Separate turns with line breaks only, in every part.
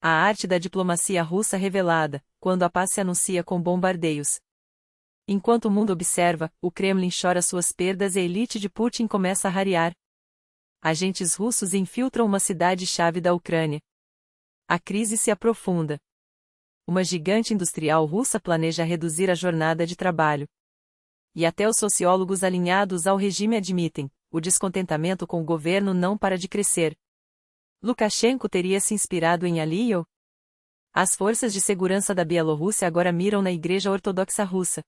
A arte da diplomacia russa revelada, quando a paz se anuncia com bombardeios. Enquanto o mundo observa, o Kremlin chora suas perdas e a elite de Putin começa a rarear. Agentes russos infiltram uma cidade-chave da Ucrânia. A crise se aprofunda. Uma gigante industrial russa planeja reduzir a jornada de trabalho. E até os sociólogos alinhados ao regime admitem, o descontentamento com o governo não para de crescer. Lukashenko teria se inspirado em Aliyev? As forças de segurança da Bielorrússia agora miram na Igreja Ortodoxa Russa.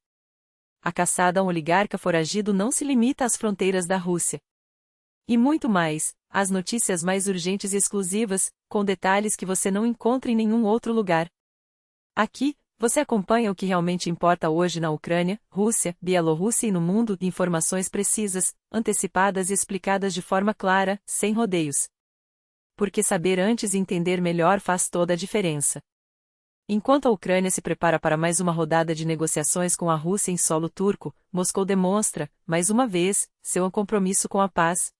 A caçada a um oligarca foragido não se limita às fronteiras da Rússia. E muito mais, as notícias mais urgentes e exclusivas, com detalhes que você não encontra em nenhum outro lugar. Aqui, você acompanha o que realmente importa hoje na Ucrânia, Rússia, Bielorrússia e no mundo, informações precisas, antecipadas e explicadas de forma clara, sem rodeios. Porque saber antes e entender melhor faz toda a diferença. Enquanto a Ucrânia se prepara para mais uma rodada de negociações com a Rússia em solo turco, Moscou demonstra, mais uma vez, seu compromisso com a paz.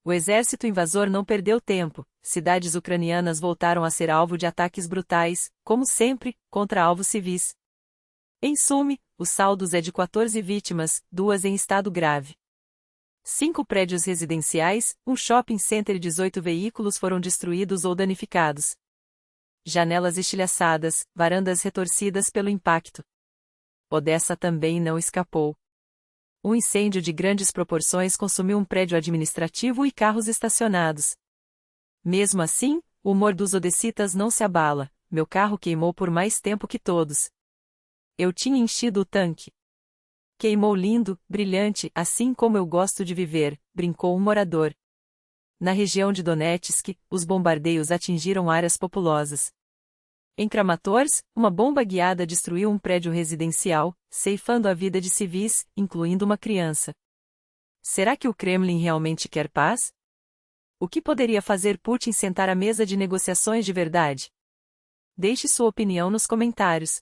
O exército invasor não perdeu tempo, cidades ucranianas voltaram a ser alvo de ataques brutais, como sempre, contra alvos civis. Em Sumi, o saldo é de 14 vítimas, 2 em estado grave. 5 prédios residenciais, um shopping center e 18 veículos foram destruídos ou danificados. Janelas estilhaçadas, varandas retorcidas pelo impacto. Odessa também não escapou. Um incêndio de grandes proporções consumiu um prédio administrativo e carros estacionados. Mesmo assim, o humor dos odessitas não se abala, meu carro queimou por mais tempo que todos. Eu tinha enchido o tanque. Queimou lindo, brilhante, assim como eu gosto de viver, brincou um morador. Na região de Donetsk, os bombardeios atingiram áreas populosas. Em Kramatorsk, uma bomba guiada destruiu um prédio residencial, ceifando a vida de civis, incluindo uma criança. Será que o Kremlin realmente quer paz? O que poderia fazer Putin sentar à mesa de negociações de verdade? Deixe sua opinião nos comentários.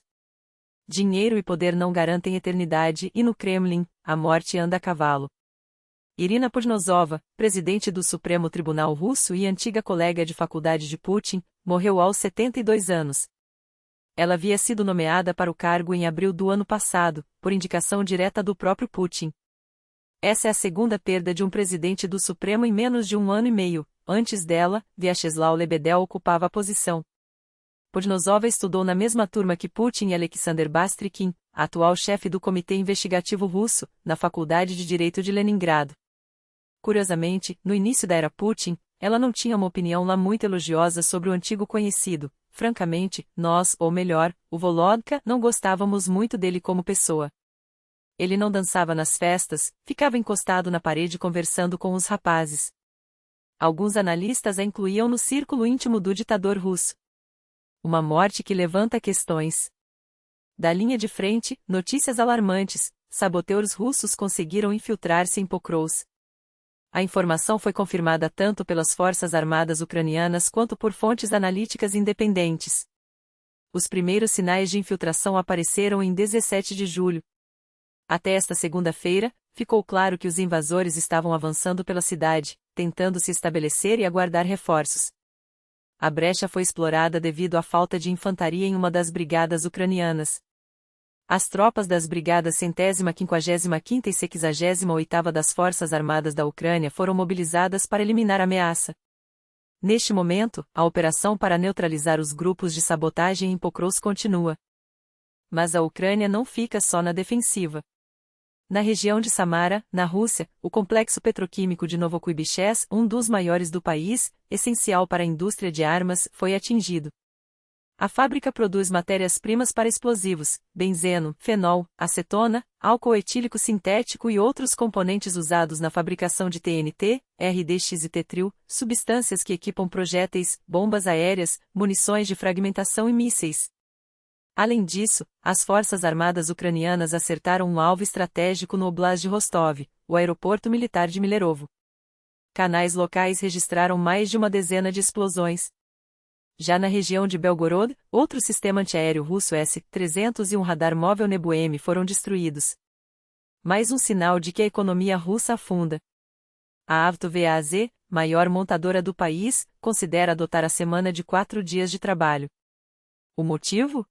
Dinheiro e poder não garantem eternidade e no Kremlin, a morte anda a cavalo. Irina Podnosova, presidente do Supremo Tribunal Russo e antiga colega de faculdade de Putin, morreu aos 72 anos. Ela havia sido nomeada para o cargo em abril do ano passado, por indicação direta do próprio Putin. Essa é a segunda perda de um presidente do Supremo em menos de um ano e meio. Antes dela, Vyacheslav Lebedel ocupava a posição. Podnosova estudou na mesma turma que Putin e Alexander Bastrikin, atual chefe do Comitê Investigativo Russo, na Faculdade de Direito de Leningrado. Curiosamente, no início da era Putin, ela não tinha uma opinião lá muito elogiosa sobre o antigo conhecido. Francamente, nós, ou melhor, o Volodka, não gostávamos muito dele como pessoa. Ele não dançava nas festas, ficava encostado na parede conversando com os rapazes. Alguns analistas a incluíam no círculo íntimo do ditador russo. Uma morte que levanta questões. Da linha de frente, notícias alarmantes: saboteurs russos conseguiram infiltrar-se em Pokrovsk. A informação foi confirmada tanto pelas forças armadas ucranianas quanto por fontes analíticas independentes. Os primeiros sinais de infiltração apareceram em 17 de julho. Até esta segunda-feira, ficou claro que os invasores estavam avançando pela cidade, tentando se estabelecer e aguardar reforços. A brecha foi explorada devido à falta de infantaria em uma das brigadas ucranianas. As tropas das brigadas 150ª, 55ª e 68ª das Forças Armadas da Ucrânia foram mobilizadas para eliminar a ameaça. Neste momento, a operação para neutralizar os grupos de sabotagem em Pokrovsk continua. Mas a Ucrânia não fica só na defensiva. Na região de Samara, na Rússia, o complexo petroquímico de Novokuibyshev, um dos maiores do país, essencial para a indústria de armas, foi atingido. A fábrica produz matérias-primas para explosivos, benzeno, fenol, acetona, álcool etílico sintético e outros componentes usados na fabricação de TNT, RDX e tetril, substâncias que equipam projéteis, bombas aéreas, munições de fragmentação e mísseis. Além disso, as forças armadas ucranianas acertaram um alvo estratégico no Oblast de Rostov, o aeroporto militar de Milerovo. Canais locais registraram mais de uma dezena de explosões. Já na região de Belgorod, outro sistema antiaéreo russo S-300 e um radar móvel Nebuem foram destruídos. Mais um sinal de que a economia russa afunda. A AvtoVAZ, maior montadora do país, considera adotar a semana de 4 dias de trabalho. O motivo?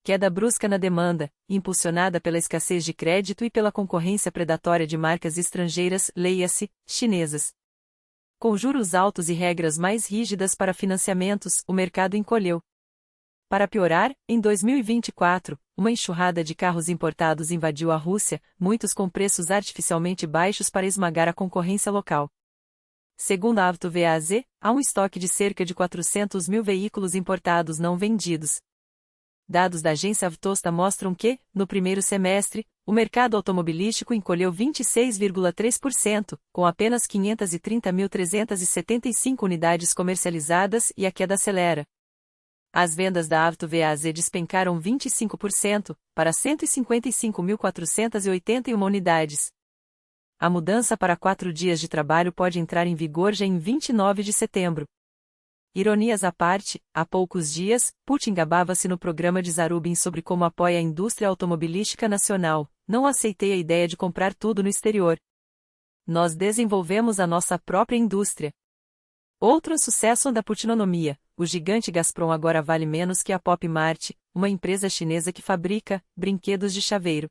Queda brusca na demanda, impulsionada pela escassez de crédito e pela concorrência predatória de marcas estrangeiras, leia-se, chinesas. Com juros altos e regras mais rígidas para financiamentos, o mercado encolheu. Para piorar, em 2024, uma enxurrada de carros importados invadiu a Rússia, muitos com preços artificialmente baixos para esmagar a concorrência local. Segundo a AvtoVAZ, há um estoque de cerca de 400 mil veículos importados não vendidos. Dados da agência Avtosta mostram que, no primeiro semestre, o mercado automobilístico encolheu 26,3%, com apenas 530.375 unidades comercializadas e a queda acelera. As vendas da AvtoVAZ despencaram 25%, para 155.481 unidades. A mudança para 4 dias de trabalho pode entrar em vigor já em 29 de setembro. Ironias à parte, há poucos dias, Putin gabava-se no programa de Zarubin sobre como apoia a indústria automobilística nacional. Não aceitei a ideia de comprar tudo no exterior. Nós desenvolvemos a nossa própria indústria. Outro sucesso da putinonomia, o gigante Gazprom agora vale menos que a Pop Mart, uma empresa chinesa que fabrica brinquedos de chaveiro.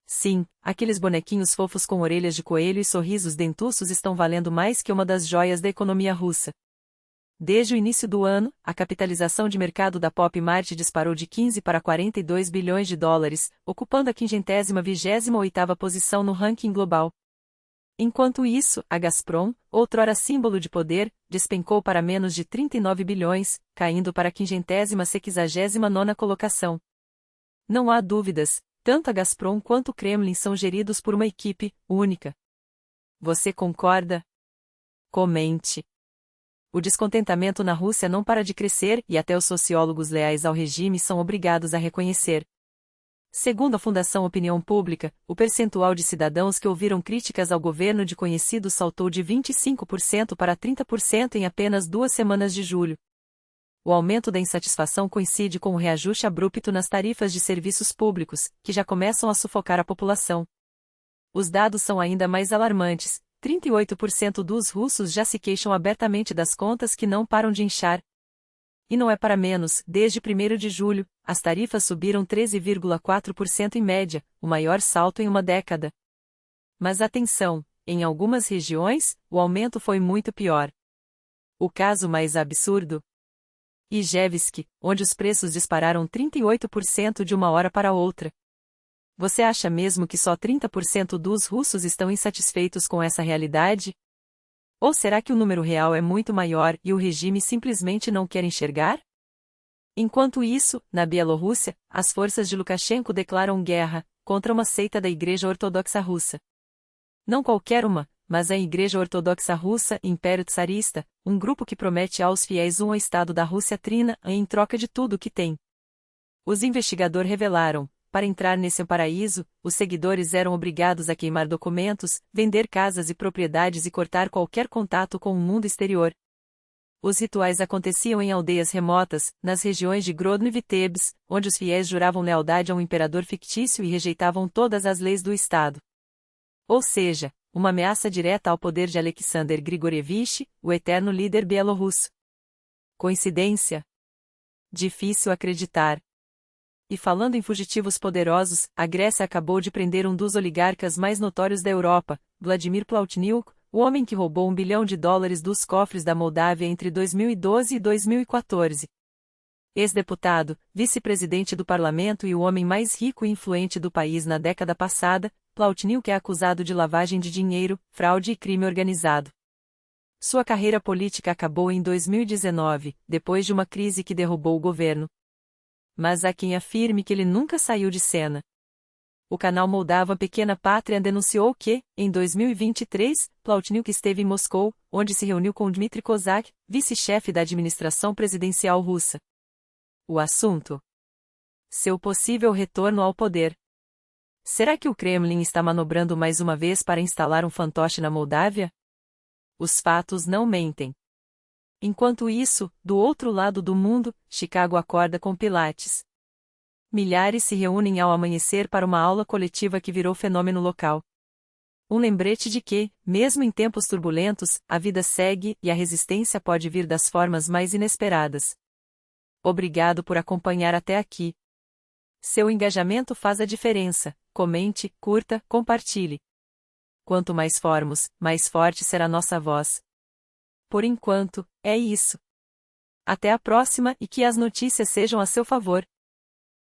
Sim, aqueles bonequinhos fofos com orelhas de coelho e sorrisos dentuços estão valendo mais que uma das joias da economia russa. Desde o início do ano, a capitalização de mercado da Pop Mart disparou de 15 para 42 bilhões de dólares, ocupando a 528ª posição no ranking global. Enquanto isso, a Gazprom, outrora símbolo de poder, despencou para menos de 39 bilhões, caindo para a 569ª colocação. Não há dúvidas, tanto a Gazprom quanto o Kremlin são geridos por uma equipe única. Você concorda? Comente. O descontentamento na Rússia não para de crescer e até os sociólogos leais ao regime são obrigados a reconhecer. Segundo a Fundação Opinião Pública, o percentual de cidadãos que ouviram críticas ao governo de conhecidos saltou de 25% para 30% em apenas 2 semanas de julho. O aumento da insatisfação coincide com o reajuste abrupto nas tarifas de serviços públicos, que já começam a sufocar a população. Os dados são ainda mais alarmantes. 38% dos russos já se queixam abertamente das contas que não param de inchar. E não é para menos, desde 1º de julho, as tarifas subiram 13,4% em média, o maior salto em uma década. Mas atenção, em algumas regiões, o aumento foi muito pior. O caso mais absurdo? Ijevsk, onde os preços dispararam 38% de uma hora para outra. Você acha mesmo que só 30% dos russos estão insatisfeitos com essa realidade? Ou será que o número real é muito maior e o regime simplesmente não quer enxergar? Enquanto isso, na Bielorrússia, as forças de Lukashenko declaram guerra contra uma seita da Igreja Ortodoxa Russa. Não qualquer uma, mas a Igreja Ortodoxa Russa, Império Tsarista, um grupo que promete aos fiéis um Estado da Rússia Trina em troca de tudo o que tem. Os investigadores revelaram. Para entrar nesse paraíso, os seguidores eram obrigados a queimar documentos, vender casas e propriedades e cortar qualquer contato com o mundo exterior. Os rituais aconteciam em aldeias remotas, nas regiões de Grodno e Vitebsk, onde os fiéis juravam lealdade a um imperador fictício e rejeitavam todas as leis do Estado. Ou seja, uma ameaça direta ao poder de Alexander Grigorievich, o eterno líder bielorrusso. Coincidência? Difícil acreditar. E falando em fugitivos poderosos, a Grécia acabou de prender um dos oligarcas mais notórios da Europa, Vladimir Plahotniuc, o homem que roubou $1 bilhão dos cofres da Moldávia entre 2012 e 2014. Ex-deputado, vice-presidente do parlamento e o homem mais rico e influente do país na década passada, Plahotniuc é acusado de lavagem de dinheiro, fraude e crime organizado. Sua carreira política acabou em 2019, depois de uma crise que derrubou o governo. Mas há quem afirme que ele nunca saiu de cena. O canal Moldava Pequena Pátria denunciou que, em 2023, Plahotniuc esteve em Moscou, onde se reuniu com Dmitry Kozak, vice-chefe da administração presidencial russa. O assunto? Seu possível retorno ao poder. Será que o Kremlin está manobrando mais uma vez para instalar um fantoche na Moldávia? Os fatos não mentem. Enquanto isso, do outro lado do mundo, Chicago acorda com Pilates. Milhares se reúnem ao amanhecer para uma aula coletiva que virou fenômeno local. Um lembrete de que, mesmo em tempos turbulentos, a vida segue e a resistência pode vir das formas mais inesperadas. Obrigado por acompanhar até aqui. Seu engajamento faz a diferença. Comente, curta, compartilhe. Quanto mais formos, mais forte será nossa voz. Por enquanto, é isso. Até a próxima e que as notícias sejam a seu favor.